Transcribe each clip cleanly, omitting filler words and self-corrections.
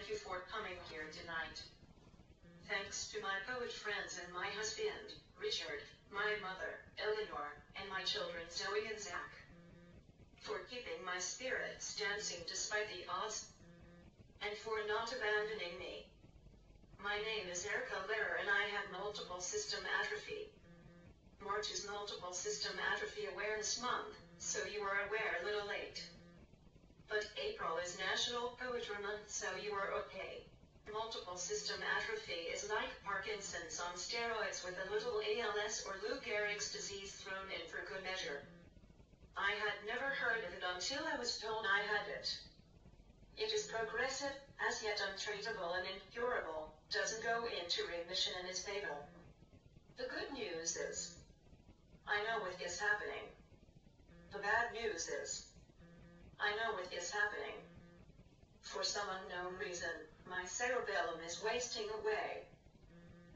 thank you for coming here tonight. Thanks to my poet friends and my husband, Richard, my mother, Eleanor, and my children Zoe and Zach, for keeping my spirits dancing despite the odds, and for not abandoning me. My name is Erica Lehrer and I have multiple system atrophy. March is Multiple System Atrophy Awareness Month, so you are aware a little late. But April is National Poetry Month, so you are okay. Multiple system atrophy is like Parkinson's on steroids with a little ALS or Lou Gehrig's disease thrown in for good measure. I had never heard of it until I was told I had it. It is progressive, as yet untreatable and incurable, doesn't go into remission and is fatal. The good news is, I know it is happening. The bad news is, I know it is happening. For some unknown reason, my cerebellum is wasting away.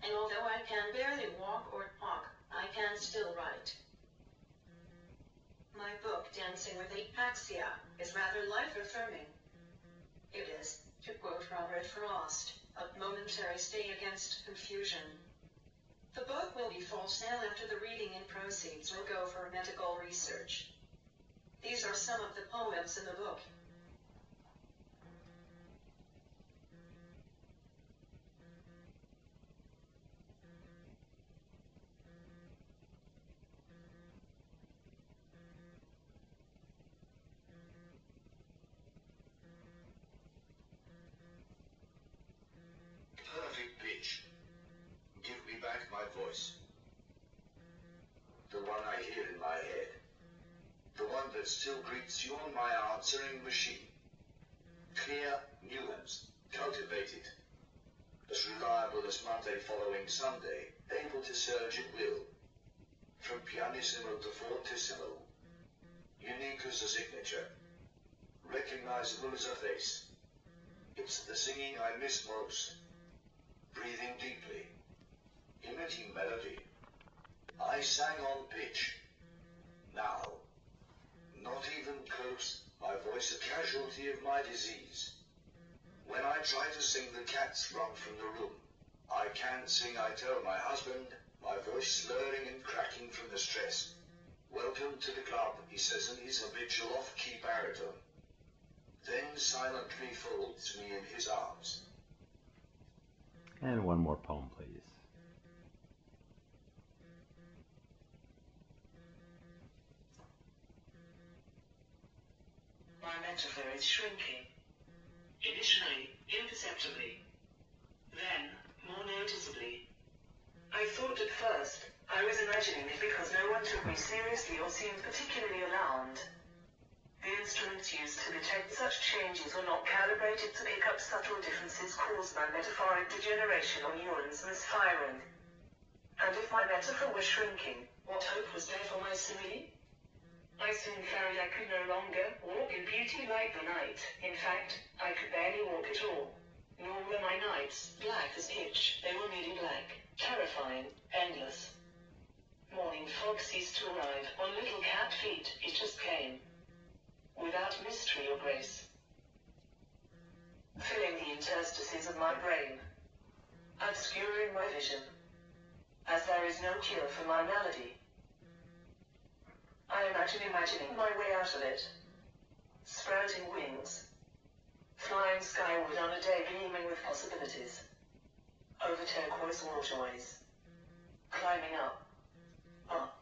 And although I can barely walk or talk, I can still write. My book, Dancing with Ataxia, is rather life-affirming. It is, to quote Robert Frost, a momentary stay against confusion. The book will be full sale after the reading and proceeds will go for medical research. These are some of the poems in the book. Perfect pitch. Give me back my voice. The one I hear in my head. The one that still greets you on my answering machine. Clear, nuanced, cultivated. As reliable as Monday following Sunday, able to surge at will. From pianissimo to fortissimo. Unique as a signature. Recognizable as a face. It's the singing I miss most. Breathing deeply. Emitting melody. I sang on pitch. Now. Not even close, my voice a casualty of my disease. When I try to sing, the cats run from the room. I can't sing, I tell my husband, my voice slurring and cracking from the stress. Welcome to the club, he says in his habitual off-key baritone. Then silently folds me in his arms. And one more poem, please. My metaphor is shrinking. Initially, imperceptibly. Then, more noticeably. I thought at first, I was imagining it because no one took me seriously or seemed particularly alarmed. The instruments used to detect such changes were not calibrated to pick up subtle differences caused by metaphoric degeneration or neurons misfiring. And if my metaphor was shrinking, what hope was there for my simile? I soon found I could no longer walk in beauty like the night. In fact, I could barely walk at all. Nor were my nights black as pitch. They were merely black, terrifying, endless. Morning fog ceased to arrive on little cat feet. It just came. Without mystery or grace. Filling the interstices of my brain. Obscuring my vision. As there is no cure for my malady. I imagine imagining my way out of it. Sprouting wings. Flying skyward on a day beaming with possibilities. Over turquoise waterways. Climbing up. Up.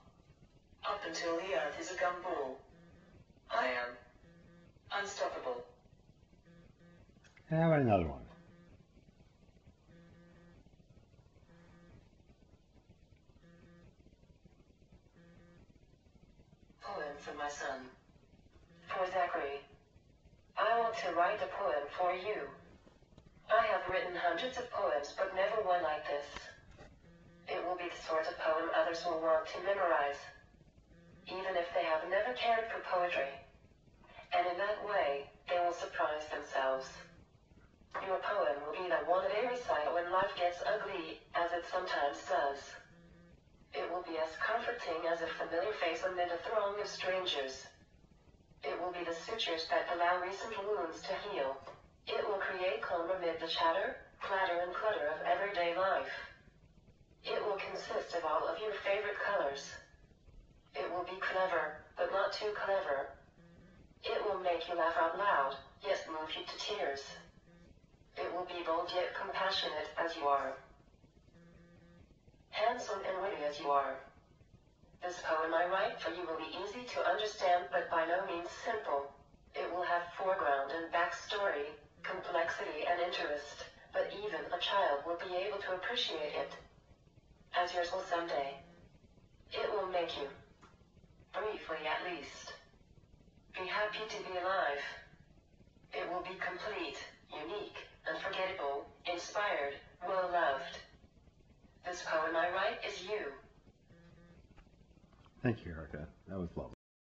Up until the earth is a gumball. I am unstoppable. How about another one? Poem for my son. For Zachary. I want to write a poem for you. I have written hundreds of poems, but never one like this. It will be the sort of poem others will want to memorize, even if they have never cared for poetry. And in that way, they will surprise themselves. Your poem will be the one they recite when life gets ugly, as it sometimes does. It will be as comforting as a familiar face amid a throng of strangers. It will be the sutures that allow recent wounds to heal, It will create calm amid the chatter, clatter, and clutter of everyday life. It will consist of all of your favorite colors. It will be clever, but not too clever. It will make you laugh out loud, yet move you to tears. It will be bold yet compassionate as you are. Handsome and witty as you are. This poem I write for you will be easy to understand but by no means simple. It will have foreground and backstory, complexity and interest, but even a child will be able to appreciate it. As yours will someday. It will make you, briefly at least, be happy to be alive. It will be complete, unique, unforgettable, inspired, well-loved. This poem I write is you. Thank you, Erica. That was lovely.